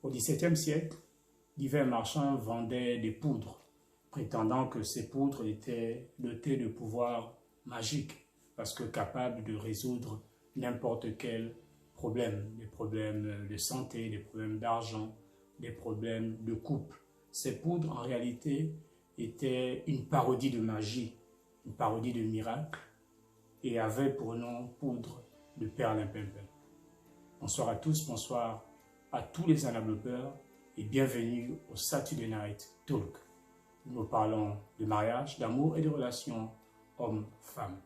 Au XVIIe siècle, divers marchands vendaient des poudres, prétendant que ces poudres étaient dotées de pouvoirs magiques, parce que capables de résoudre n'importe quel problème, des problèmes de santé, des problèmes d'argent, des problèmes de couple. Ces poudres, en réalité, étaient une parodie de magie, une parodie de miracle, et avaient pour nom poudre de perlimpinpin. Bonsoir à tous, bonsoir à tous les anabloppeurs et bienvenue au Saturday Night Talk. Nous parlons de mariage, d'amour et de relations homme-femme.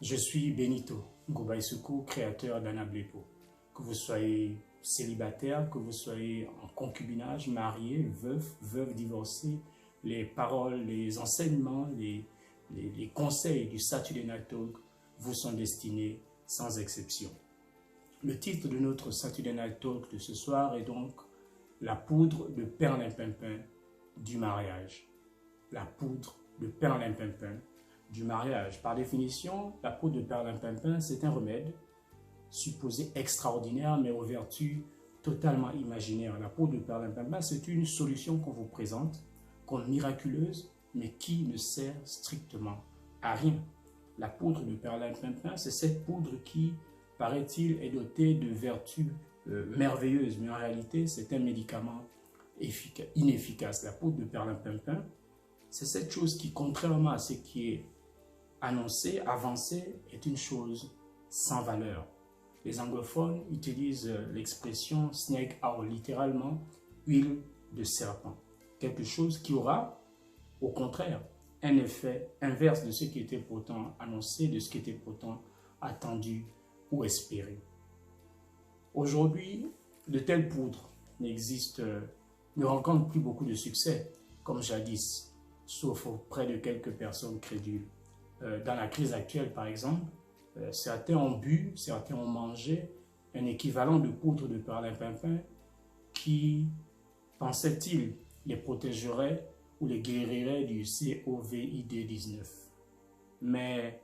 Je suis Benito Ngoubaïsoukou, créateur d'Anablepo. Que vous soyez célibataire, que vous soyez en concubinage, marié, veuf, veuve divorcée, les paroles, les enseignements, les conseils du Saturday Night Talk vous sont destinés sans exception. Le titre de notre Saturday Night Talk de ce soir est donc la poudre de perlimpinpin du mariage. La poudre de perlimpinpin du mariage. Par définition, la poudre de perlimpinpin, c'est un remède supposé extraordinaire, mais aux vertus totalement imaginaires. La poudre de perlimpinpin, c'est une solution qu'on vous présente comme miraculeuse, mais qui ne sert strictement à rien. La poudre de perlimpinpin, c'est cette poudre qui, paraît-il, est dotée de vertus merveilleuses, mais en réalité, c'est un médicament inefficace. La poudre de perlimpinpin, c'est cette chose qui, contrairement à ce qui est annoncé, avancé, est une chose sans valeur. Les anglophones utilisent l'expression snake oil, littéralement huile de serpent. Quelque chose qui aura, au contraire, un effet inverse de ce qui était pourtant annoncé, de ce qui était pourtant attendu ou espéré. Aujourd'hui, de telles poudres ne rencontrent plus beaucoup de succès, comme jadis, sauf auprès de quelques personnes crédules. Dans la crise actuelle, par exemple, certains ont bu, certains ont mangé un équivalent de poudre de perlimpinpin qui, pensaient-ils, les protégerait ou les guérirait du COVID-19. Mais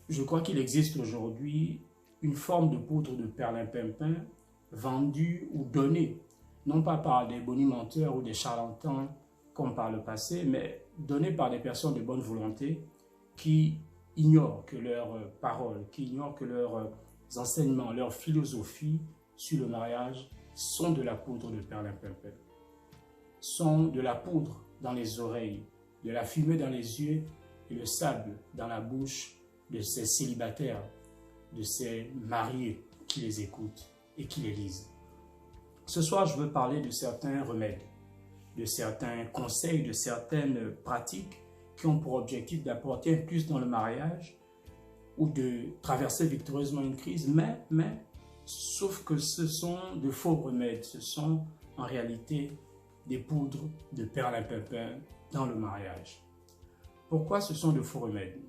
je crois qu'il existe aujourd'hui une forme de poudre de perlimpinpin vendue ou donnée, non pas par des bonimenteurs ou des charlatans comme par le passé, mais donnée par des personnes de bonne volonté qui ignorent que leurs paroles, qui ignorent que leurs enseignements, leur philosophie sur le mariage sont de la poudre de perlimpinpin, sont de la poudre dans les oreilles, de la fumée dans les yeux et le sable dans la bouche de ces célibataires, de ces mariés qui les écoutent et qui les lisent. Ce soir, je veux parler de certains remèdes, de certains conseils, de certaines pratiques qui ont pour objectif d'apporter un plus dans le mariage ou de traverser victorieusement une crise, mais sauf que ce sont de faux remèdes, ce sont en réalité des poudres de perlimpinpin dans le mariage. Pourquoi ce sont de faux remèdes?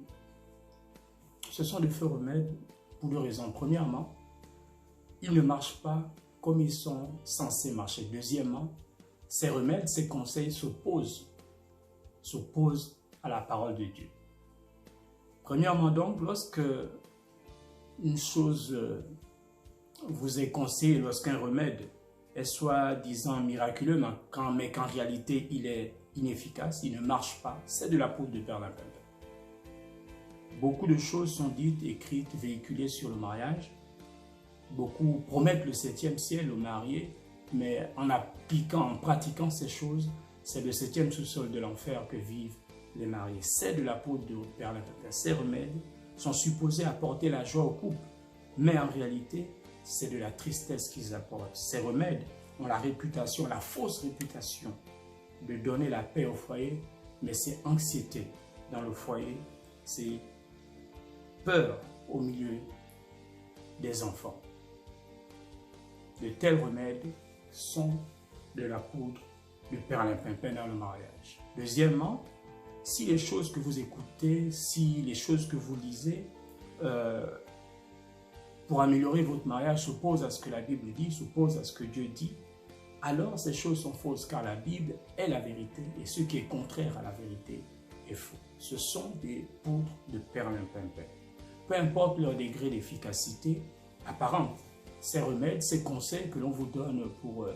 Ce sont de faux remèdes pour deux raisons. Premièrement, ils ne marchent pas comme ils sont censés marcher. Deuxièmement, ces remèdes, ces conseils s'opposent à la parole de Dieu. Premièrement donc, lorsque une chose vous est conseillée, lorsqu'un remède est soi-disant miraculeux, mais qu'en réalité il est inefficace, il ne marche pas, c'est de la poudre de perlimpinpin. Beaucoup de choses sont dites, écrites, véhiculées sur le mariage. Beaucoup promettent le 7e ciel aux mariés, mais en pratiquant ces choses, c'est le 7e sous-sol de l'enfer que vivent les mariés. C'est de la poudre de perlimpinpin. Ces remèdes sont supposés apporter la joie au couple, mais en réalité, c'est de la tristesse qu'ils apportent. Ces remèdes ont la réputation, la fausse réputation de donner la paix au foyer, mais c'est anxiété dans le foyer, c'est peur au milieu des enfants. De tels remèdes sont de la poudre de perlimpinpin dans le mariage. Deuxièmement, si les choses que vous écoutez, si les choses que vous lisez pour améliorer votre mariage s'opposent à ce que la Bible dit, s'opposent à ce que Dieu dit, alors ces choses sont fausses, car la Bible est la vérité et ce qui est contraire à la vérité est faux. Ce sont des poudres de perlimpinpin. Peu importe leur degré d'efficacité apparente, ces remèdes, ces conseils que l'on vous donne pour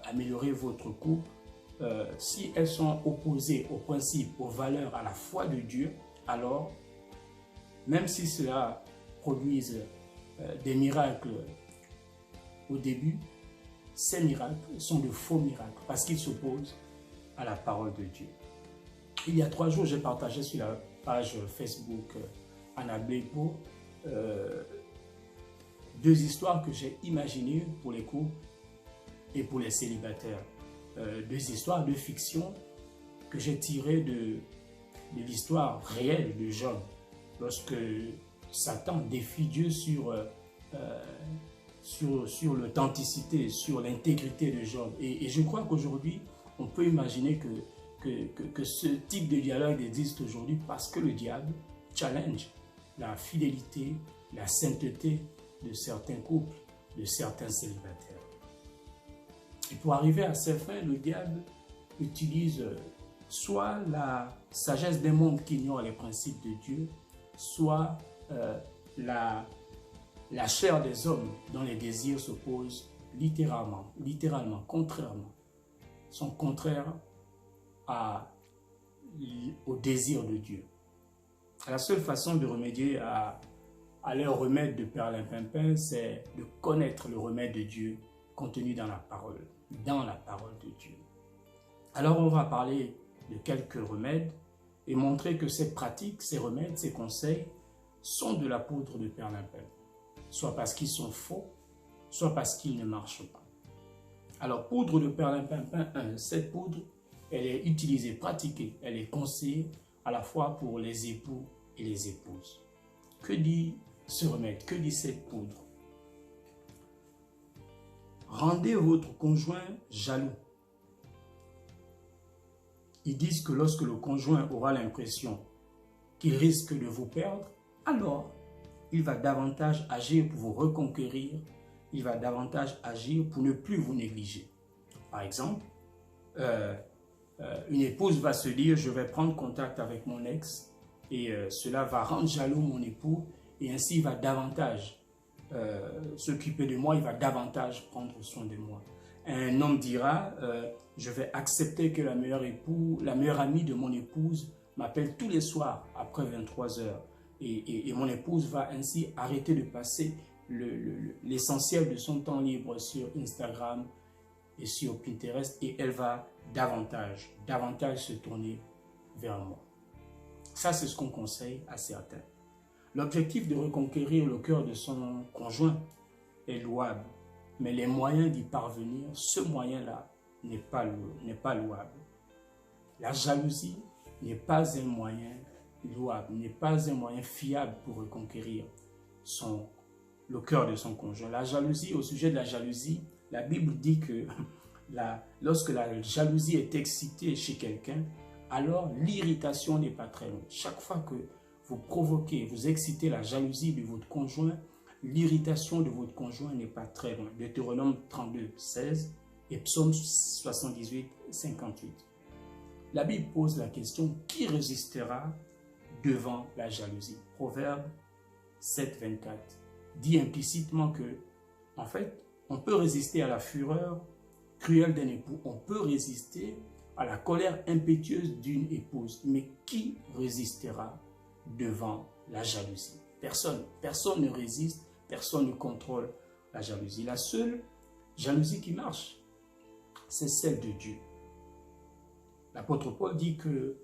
améliorer votre couple, si elles sont opposées aux principes, aux valeurs, à la foi de Dieu, alors, même si cela produise des miracles au début, ces miracles sont de faux miracles parce qu'ils s'opposent à la parole de Dieu. Il y a 3 jours, j'ai partagé sur la page Facebook Anna Blépo 2 histoires que j'ai imaginées pour les couples et pour les célibataires. 2 histoires de fiction que j'ai tirées de l'histoire réelle de Job. Lorsque Satan défie Dieu sur l'authenticité, sur l'intégrité de Job. Et je crois qu'aujourd'hui, on peut imaginer que ce type de dialogue existe aujourd'hui parce que le diable challenge la fidélité, la sainteté de certains couples, de certains célibataires. Et pour arriver à ces fins, le diable utilise soit la sagesse des mondes qui ignore les principes de Dieu, soit la chair des hommes dont les désirs s'opposent littéralement, contrairement, sont contraires au désir de Dieu. La seule façon de remédier à leur remède de perlimpinpin, c'est de connaître le remède de Dieu contenu dans la parole de Dieu. Alors on va parler de quelques remèdes et montrer que ces pratiques, ces remèdes, ces conseils sont de la poudre de perlimpin, soit parce qu'ils sont faux, soit parce qu'ils ne marchent pas. Alors, poudre de perlimpinpin 1, cette poudre, elle est utilisée, pratiquée, elle est conseillée à la fois pour les époux et les épouses. Que dit ce remède? Que dit cette poudre? Rendez votre conjoint jaloux. Ils disent que lorsque le conjoint aura l'impression qu'il risque de vous perdre, alors il va davantage agir pour vous reconquérir, il va davantage agir pour ne plus vous négliger. Par exemple, une épouse va se dire « je vais prendre contact avec mon ex » et cela va rendre jaloux mon époux et ainsi il va davantage s'occuper de moi, il va davantage prendre soin de moi. Un homme dira je vais accepter que la meilleure amie de mon épouse m'appelle tous les soirs après 23 heures et mon épouse va ainsi arrêter de passer l'essentiel de son temps libre sur Instagram et sur Pinterest et elle va davantage se tourner vers moi. Ça, c'est ce qu'on conseille à certains. L'objectif de reconquérir le cœur de son conjoint est louable, mais les moyens d'y parvenir, ce moyen-là n'est pas louable. La jalousie n'est pas un moyen louable, n'est pas un moyen fiable pour reconquérir le cœur de son conjoint. La jalousie, au sujet de la jalousie, la Bible dit que lorsque la jalousie est excitée chez quelqu'un, alors l'irritation n'est pas très loin. Chaque fois que vous provoquez, vous excitez la jalousie de votre conjoint, l'irritation de votre conjoint n'est pas très loin. Deutéronome 32, 16 et Psaume 78, 58. La Bible pose la question, qui résistera devant la jalousie? Proverbe 7, 24 dit implicitement que, en fait, on peut résister à la fureur cruelle d'un époux, on peut résister à la colère impétueuse d'une épouse, mais qui résistera devant la jalousie? Personne. Personne ne résiste, personne ne contrôle la jalousie. La seule jalousie qui marche, c'est celle de Dieu. L'apôtre Paul dit que,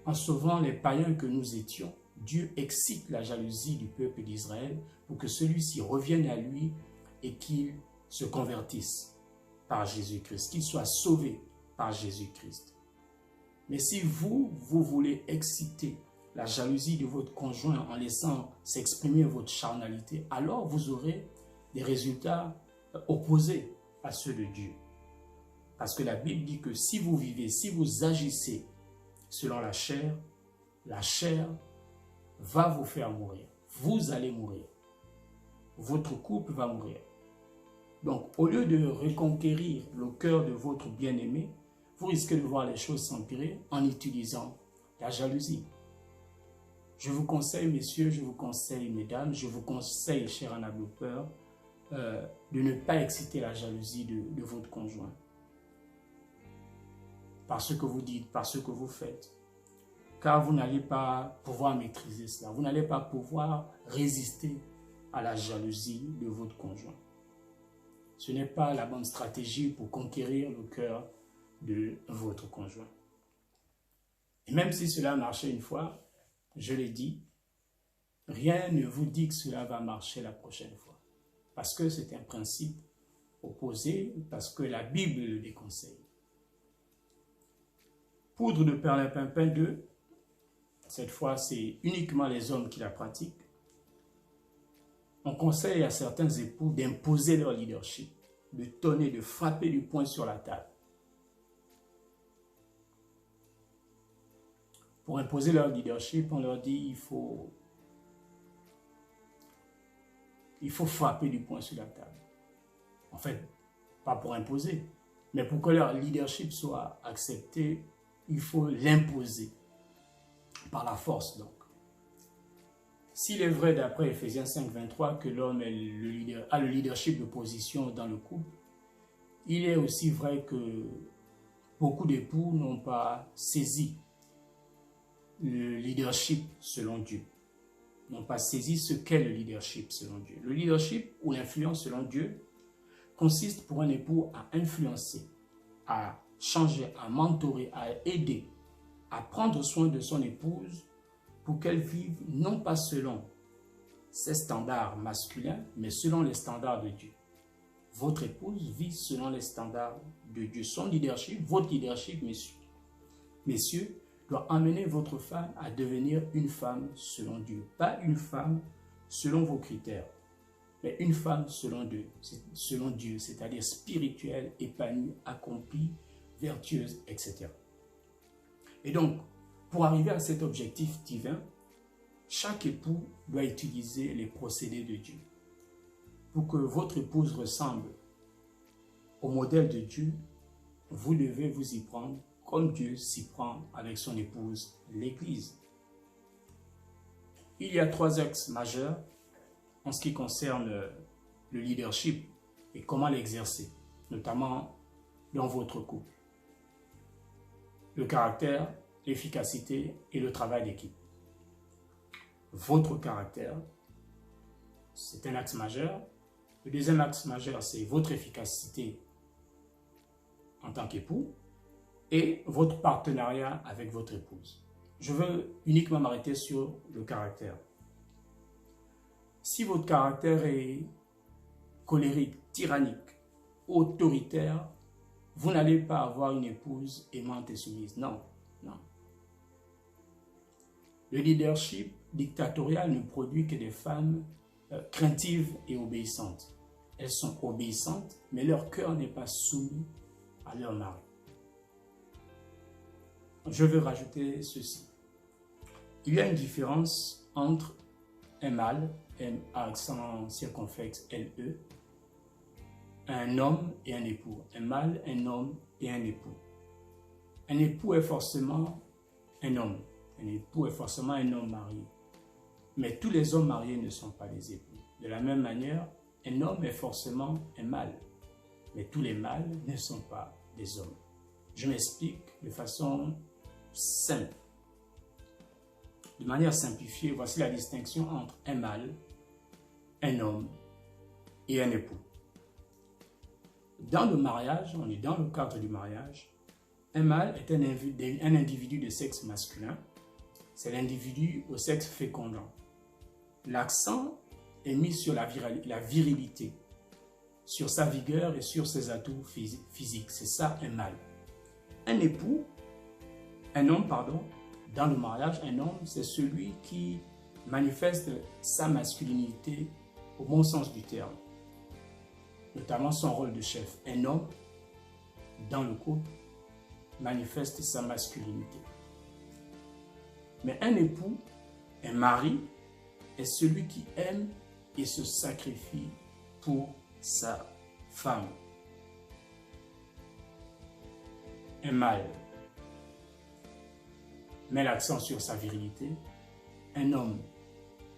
en sauvant les païens que nous étions, Dieu excite la jalousie du peuple d'Israël pour que celui-ci revienne à lui et qu'il se convertisse par Jésus-Christ, qu'il soit sauvé par Jésus-Christ. Mais si vous voulez exciter la jalousie de votre conjoint en laissant s'exprimer votre charnalité, alors vous aurez des résultats opposés à ceux de Dieu. Parce que la Bible dit que si vous vivez, si vous agissez selon la chair va vous faire mourir. Vous allez mourir. Votre couple va mourir. Donc, au lieu de reconquérir le cœur de votre bien-aimé, vous risquez de voir les choses s'empirer en utilisant la jalousie. Je vous conseille, messieurs, je vous conseille, mesdames, je vous conseille, chers Anna Blooper, de ne pas exciter la jalousie de votre conjoint. Par ce que vous dites, par ce que vous faites. Car vous n'allez pas pouvoir maîtriser cela. Vous n'allez pas pouvoir résister à la jalousie de votre conjoint. Ce n'est pas la bonne stratégie pour conquérir le cœur de votre conjoint. Et même si cela marchait une fois, je l'ai dit, rien ne vous dit que cela va marcher la prochaine fois. Parce que c'est un principe opposé, parce que la Bible le déconseille. Poudre de perlimpinpin 2, cette fois c'est uniquement les hommes qui la pratiquent. On conseille à certains époux d'imposer leur leadership, de tonner, de frapper du poing sur la table. Pour imposer leur leadership, on leur dit il faut frapper du poing sur la table. En fait, pas pour imposer, mais pour que leur leadership soit accepté, il faut l'imposer par la force donc. S'il est vrai d'après Ephésiens 5, 23 que l'homme a le leadership de position dans le couple, il est aussi vrai que beaucoup d'époux n'ont pas saisi le leadership selon Dieu. N'ont pas saisi ce qu'est le leadership selon Dieu. Le leadership ou l'influence selon Dieu consiste pour un époux à influencer, à changer, à mentorer, à aider, à prendre soin de son épouse pour qu'elle vive non pas selon ses standards masculins, mais selon les standards de Dieu. Votre épouse vit selon les standards de Dieu. Son leadership, votre leadership, messieurs, doit amener votre femme à devenir une femme selon Dieu. Pas une femme selon vos critères, mais une femme selon Dieu, c'est-à-dire spirituelle, épanouie, accomplie, vertueuse, etc. Et donc, pour arriver à cet objectif divin, chaque époux doit utiliser les procédés de Dieu. Pour que votre épouse ressemble au modèle de Dieu, vous devez vous y prendre comme Dieu s'y prend avec son épouse, l'Église. Il y a 3 axes majeurs en ce qui concerne le leadership et comment l'exercer, notamment dans votre couple. Le caractère, l'efficacité et le travail d'équipe. Votre caractère, c'est un axe majeur. Le deuxième axe majeur, c'est votre efficacité en tant qu'époux et votre partenariat avec votre épouse. Je veux uniquement m'arrêter sur le caractère. Si votre caractère est colérique, tyrannique, autoritaire, vous n'allez pas avoir une épouse aimante et soumise. Non, non. Le leadership dictatorial ne produit que des femmes craintives et obéissantes. Elles sont obéissantes, mais leur cœur n'est pas soumis à leur mari. Je veux rajouter ceci. Il y a une différence entre un mâle, M accent circonflexe LE, un homme et un époux. Un mâle, un homme et un époux. Un époux est forcément un homme. Un époux est forcément un homme marié. Mais tous les hommes mariés ne sont pas des époux. De la même manière, un homme est forcément un mâle. Mais tous les mâles ne sont pas des hommes. Je m'explique de façon simple. De manière simplifiée, voici la distinction entre un mâle, un homme et un époux. Dans le mariage, on est dans le cadre du mariage, un mâle est un individu de sexe masculin, c'est l'individu au sexe fécondant. L'accent est mis sur la virilité, sur sa vigueur et sur ses atouts physiques. C'est ça un mâle. Un homme, dans le mariage, un homme, c'est celui qui manifeste sa masculinité au bon sens du terme, notamment son rôle de chef. Un homme, dans le couple, manifeste sa masculinité. Mais un époux, un mari, est celui qui aime et se sacrifie pour sa femme. Un mâle met l'accent sur sa virilité, un homme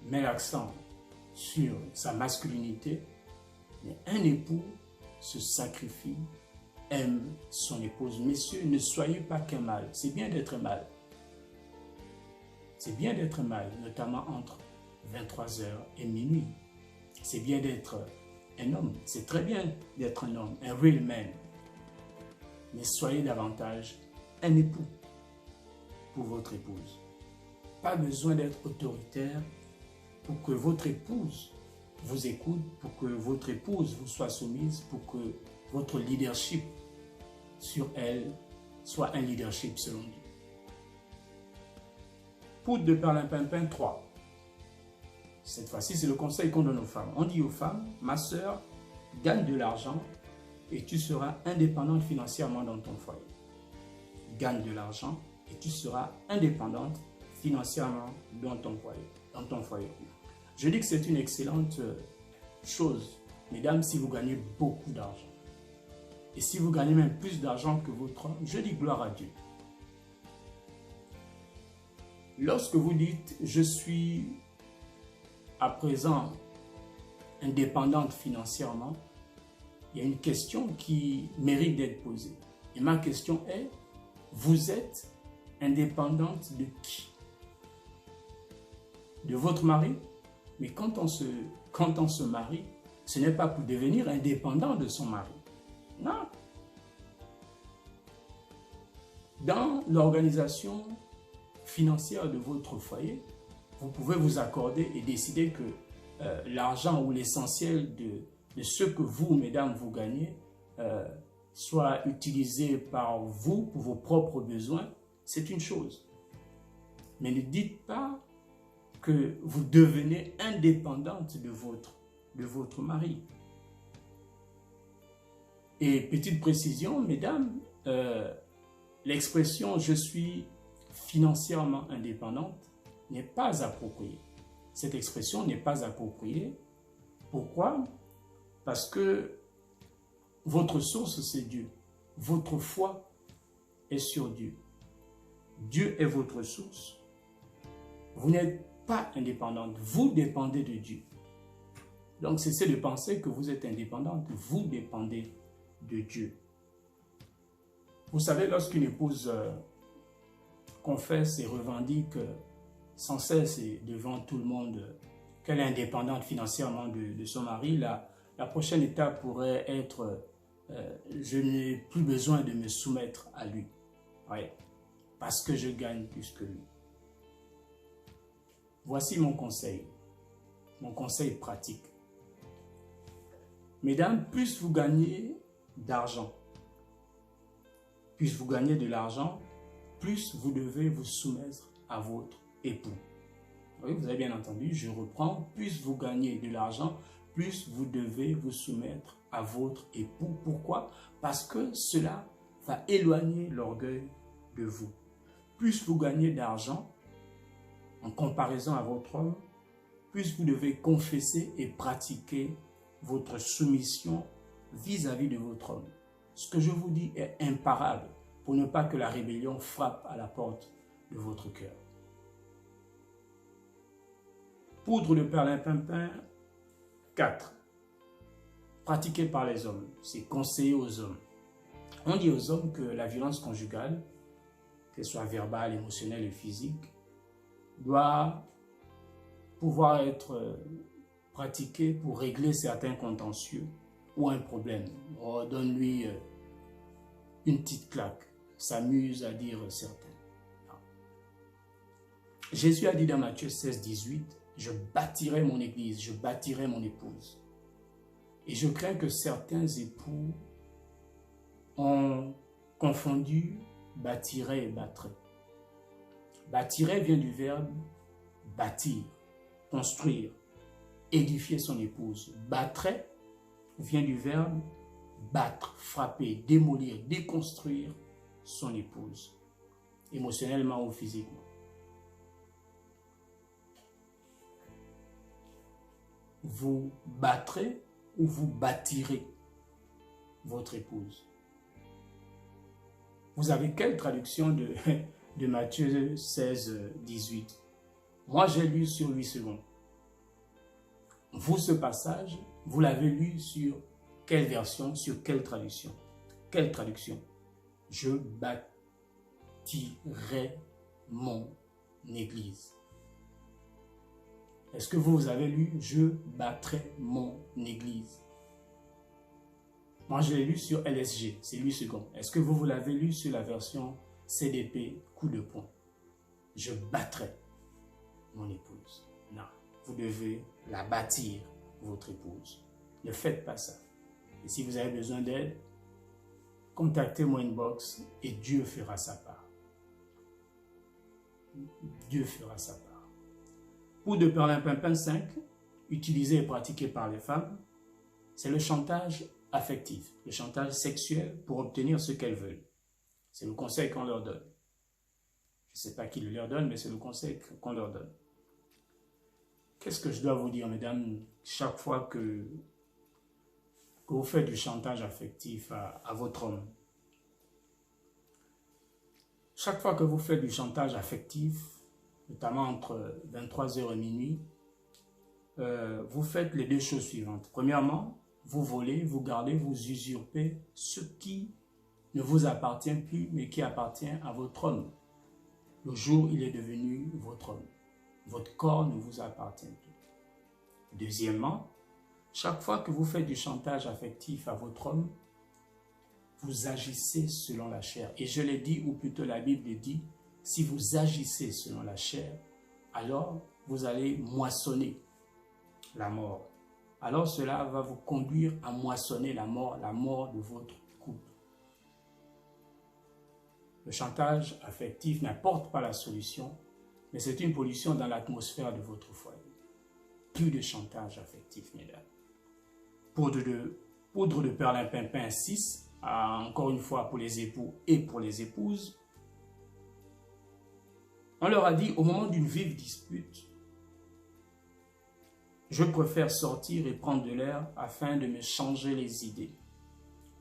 met l'accent sur sa masculinité, Mais un époux se sacrifie, aime son épouse. Messieurs, ne soyez pas qu'un mâle. C'est bien d'être mâle. C'est bien d'être mâle, notamment entre 23 heures et minuit. C'est bien d'être un homme. C'est très bien d'être un homme, un real man. Mais soyez davantage un époux pour votre épouse. Pas besoin d'être autoritaire pour que votre épouse vous écoute, pour que votre épouse vous soit soumise, pour que votre leadership sur elle soit un leadership selon Dieu. Poudre de perlimpinpin 3. Cette fois-ci, c'est le conseil qu'on donne aux femmes. On dit aux femmes, ma sœur, gagne de l'argent et tu seras indépendante financièrement dans ton foyer. Gagne de l'argent et tu seras indépendante financièrement dans ton foyer. Je dis que c'est une excellente chose, mesdames, si vous gagnez beaucoup d'argent. Et si vous gagnez même plus d'argent que votre homme, je dis gloire à Dieu. Lorsque vous dites, je suis à présent indépendante financièrement, il y a une question qui mérite d'être posée. Et ma question est, vous êtes indépendante de qui? De votre mari? Mais quand on se marie, ce n'est pas pour devenir indépendant de son mari. Non. Dans l'organisation financière de votre foyer, vous pouvez vous accorder et décider que l'argent ou l'essentiel de ce que vous, mesdames, vous gagnez, soit utilisé par vous pour vos propres besoins. C'est une chose. Mais ne dites pas que vous devenez indépendante de votre mari. Et petite précision, mesdames, l'expression « je suis financièrement indépendante » n'est pas appropriée. Cette expression n'est pas appropriée. Pourquoi? Parce que votre source, c'est Dieu. Votre foi est sur Dieu. Dieu est votre source. Vous n'êtes pas indépendante. Vous dépendez de Dieu. Donc, cessez de penser que vous êtes indépendante. Vous dépendez de Dieu. Vous savez, lorsqu'une épouse confesse et revendique sans cesse et devant tout le monde qu'elle est indépendante financièrement de son mari, la prochaine étape pourrait être je n'ai plus besoin de me soumettre à lui. Ouais, parce que je gagne plus que lui. Voici mon conseil pratique. Mesdames, plus vous gagnez d'argent, plus vous gagnez de l'argent, plus vous devez vous soumettre à votre époux. Oui, vous avez bien entendu, je reprends. Plus vous gagnez de l'argent, plus vous devez vous soumettre à votre époux. Pourquoi? Parce que cela va éloigner l'orgueil de vous. Plus vous gagnez d'argent, en comparaison à votre homme, plus vous devez confesser et pratiquer votre soumission vis-à-vis de votre homme. Ce que je vous dis est imparable pour ne pas que la rébellion frappe à la porte de votre cœur. Poudre de perlimpinpin 4. Pratiquée par les hommes. C'est conseillé aux hommes. On dit aux hommes que la violence conjugale, qu'elle soit verbale, émotionnelle et physique, doit pouvoir être pratiquée pour régler certains contentieux ou un problème. On donne-lui une petite claque, s'amuse à dire certains. Non. Jésus a dit dans Matthieu 16, 18, « Je bâtirai mon église, je bâtirai mon épouse. » Et je crains que certains époux ont confondu bâtirait et battrait. Bâtirait vient du verbe bâtir, construire, édifier son épouse. Battrait vient du verbe battre, frapper, démolir, déconstruire son épouse, émotionnellement ou physiquement. Vous battrez ou vous bâtirez votre épouse. Vous avez quelle traduction de Matthieu 16, 18? Moi, j'ai lu sur 8 secondes. Vous, ce passage, vous l'avez lu sur quelle version, sur quelle traduction? Quelle traduction? Je bâtirai mon église. Est-ce que vous avez lu « Je bâtirai mon église » ? Moi, je l'ai lu sur LSG, c'est lui second. Est-ce que vous l'avez lu sur la version CDP, coup de poing? Je battrai mon épouse. Non, vous devez la bâtir, votre épouse. Ne faites pas ça. Et si vous avez besoin d'aide, contactez mon inbox et Dieu fera sa part. Dieu fera sa part. Pour de Perlimpinpin 5, utilisé et pratiqué par les femmes, c'est le chantage affectif, le chantage sexuel pour obtenir ce qu'elles veulent. C'est le conseil qu'on leur donne. Je ne sais pas qui le leur donne, mais c'est le conseil qu'on leur donne. Qu'est-ce que je dois vous dire, mesdames, chaque fois que vous faites du chantage affectif à votre homme? Chaque fois que vous faites du chantage affectif, notamment entre 23h et minuit, vous faites les deux choses suivantes. Premièrement, vous volez, vous gardez, vous usurpez ce qui ne vous appartient plus, mais qui appartient à votre homme. Le jour où il est devenu votre homme. Votre corps ne vous appartient plus. Deuxièmement, chaque fois que vous faites du chantage affectif à votre homme, vous agissez selon la chair. Et je l'ai dit, ou plutôt la Bible dit, si vous agissez selon la chair, alors vous allez moissonner la mort. Alors cela va vous conduire à moissonner la mort de votre couple. Le chantage affectif n'apporte pas la solution, mais c'est une pollution dans l'atmosphère de votre foyer. Plus de chantage affectif, mesdames. Poudre de perlimpinpin 6, encore une fois pour les époux et pour les épouses. On leur a dit, au moment d'une vive dispute, je préfère sortir et prendre de l'air afin de me changer les idées.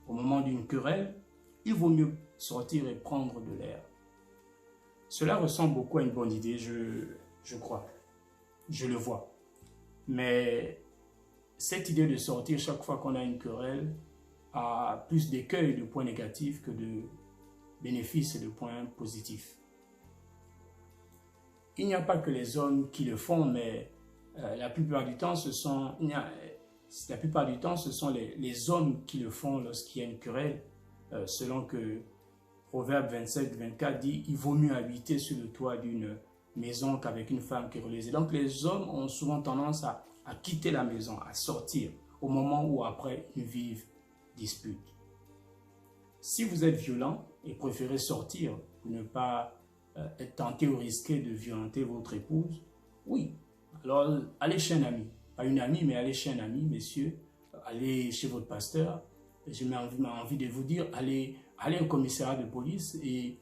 Au moment d'une querelle, il vaut mieux sortir et prendre de l'air. Cela ressemble beaucoup à une bonne idée, je crois. Je le vois. Mais cette idée de sortir chaque fois qu'on a une querelle a plus d'écueils, de points négatifs que de bénéfices et de points positifs. Il n'y a pas que les hommes qui le font, mais la plupart du temps, ce sont les hommes qui le font lorsqu'il y a une querelle, selon que Proverbe 27-24 dit « Il vaut mieux habiter sur le toit d'une maison qu'avec une femme querelleuse ». Donc les hommes ont souvent tendance à quitter la maison, à sortir au moment où après une vive dispute. Si vous êtes violent et préférez sortir pour ne pas être tenté ou risquer de violenter votre épouse, oui, alors allez chez un ami. Pas une amie, mais allez chez un ami, messieurs. Allez chez votre pasteur. J'ai envie de vous dire, allez au commissariat de police et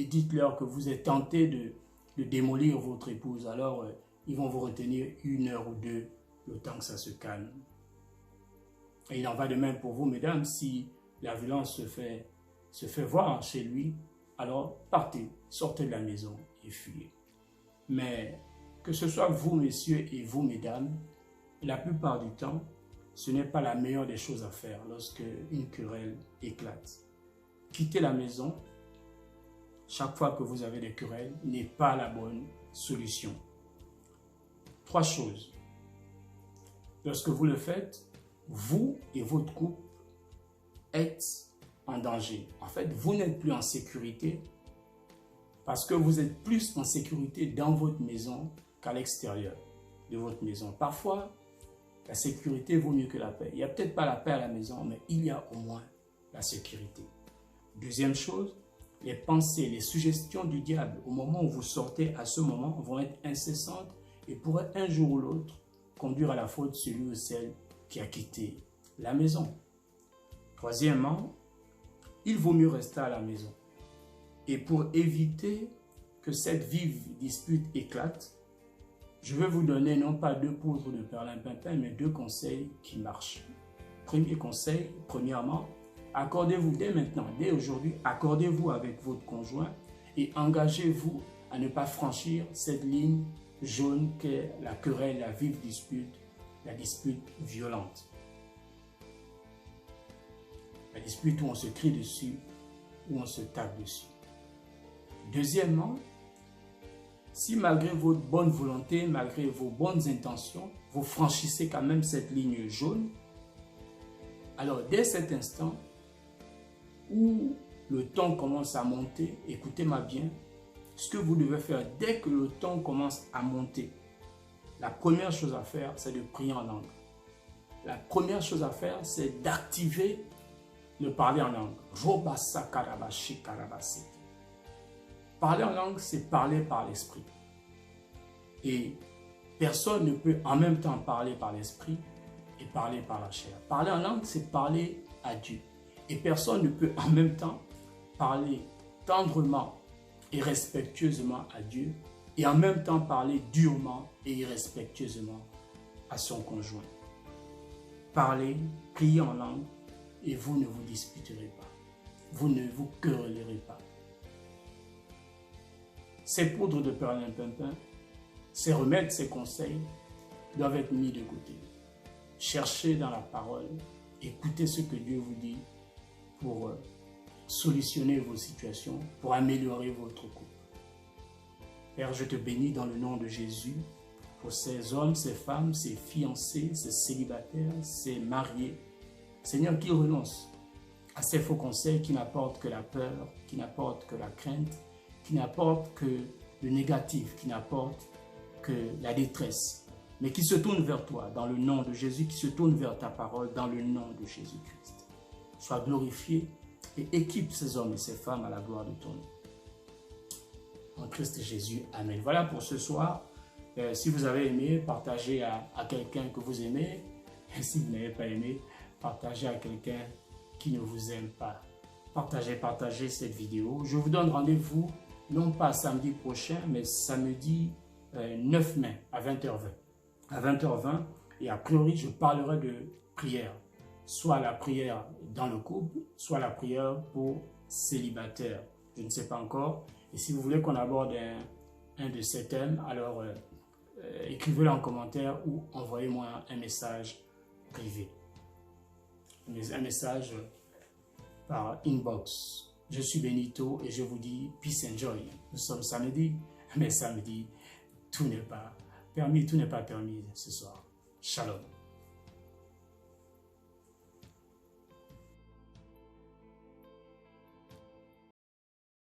dites-leur que vous êtes tenté de démolir votre épouse. Alors, ils vont vous retenir 1 heure ou 2, le temps que ça se calme. Et il en va de même pour vous, mesdames, si la violence se fait voir chez lui, alors partez, sortez de la maison et fuyez. Mais que ce soit vous, messieurs, et vous, mesdames, la plupart du temps, ce n'est pas la meilleure des choses à faire lorsque une querelle éclate. Quitter la maison, chaque fois que vous avez des querelles, n'est pas la bonne solution. 3 choses. Lorsque vous le faites, vous et votre couple êtes en danger. En fait, vous n'êtes plus en sécurité parce que vous êtes plus en sécurité dans votre maison qu'à l'extérieur de votre maison. Parfois, la sécurité vaut mieux que la paix. Il n'y a peut-être pas la paix à la maison, mais il y a au moins la sécurité. Deuxième chose, les pensées, les suggestions du diable au moment où vous sortez, à ce moment, vont être incessantes et pourraient un jour ou l'autre conduire à la faute celui ou celle qui a quitté la maison. Troisièmement, il vaut mieux rester à la maison. Et pour éviter que cette vive dispute éclate, je vais vous donner non pas 2 poudres de perlimpinpin, mais 2 conseils qui marchent. Premier conseil, premièrement, accordez-vous dès maintenant, dès aujourd'hui, accordez-vous avec votre conjoint et engagez-vous à ne pas franchir cette ligne jaune qu'est la querelle, la vive dispute la dispute violente. La dispute où on se crie dessus, où on se tape dessus. Deuxièmement, si malgré votre bonne volonté, malgré vos bonnes intentions, vous franchissez quand même cette ligne jaune, alors dès cet instant où le ton commence à monter, écoutez-moi bien, ce que vous devez faire dès que le ton commence à monter, la première chose à faire, c'est de prier en langue. La première chose à faire, c'est d'activer le parler en langue. Parler en langue, c'est parler par l'esprit. Et personne ne peut en même temps parler par l'esprit et parler par la chair. Parler en langue, c'est parler à Dieu. Et personne ne peut en même temps parler tendrement et respectueusement à Dieu et en même temps parler durement et irrespectueusement à son conjoint. Parlez, priez en langue et vous ne vous disputerez pas. Vous ne vous querellerez pas. Ces poudres de perlimpinpin, ces remèdes, ces conseils doivent être mis de côté. Cherchez dans la parole, écoutez ce que Dieu vous dit pour solutionner vos situations, pour améliorer votre couple. Père, je te bénis dans le nom de Jésus pour ces hommes, ces femmes, ces fiancés, ces célibataires, ces mariés. Seigneur, qui renoncent à ces faux conseils qui n'apportent que la peur, qui n'apportent que la crainte, qui n'apportent que le négatif, qui n'apportent que la détresse, mais qui se tournent vers toi dans le nom de Jésus, qui se tournent vers ta parole dans le nom de Jésus-Christ. Sois glorifié et équipe ces hommes et ces femmes à la gloire de ton nom. En Christ Jésus, Amen. Voilà pour ce soir. Si vous avez aimé, partagez à quelqu'un que vous aimez. Et si vous n'avez pas aimé, partagez à quelqu'un qui ne vous aime pas. Partagez cette vidéo. Je vous donne rendez-vous, non pas samedi prochain, mais samedi 9 mai à 20h20. À 20h20, et a priori, je parlerai de prière. Soit la prière dans le couple, soit la prière pour célibataire. Je ne sais pas encore. Et si vous voulez qu'on aborde un de ces thèmes, alors écrivez-le en commentaire ou envoyez-moi un message privé. Un message par inbox. Je suis Benito et je vous dis peace and joy. Nous sommes samedi, mais samedi, tout n'est pas permis ce soir. Shalom.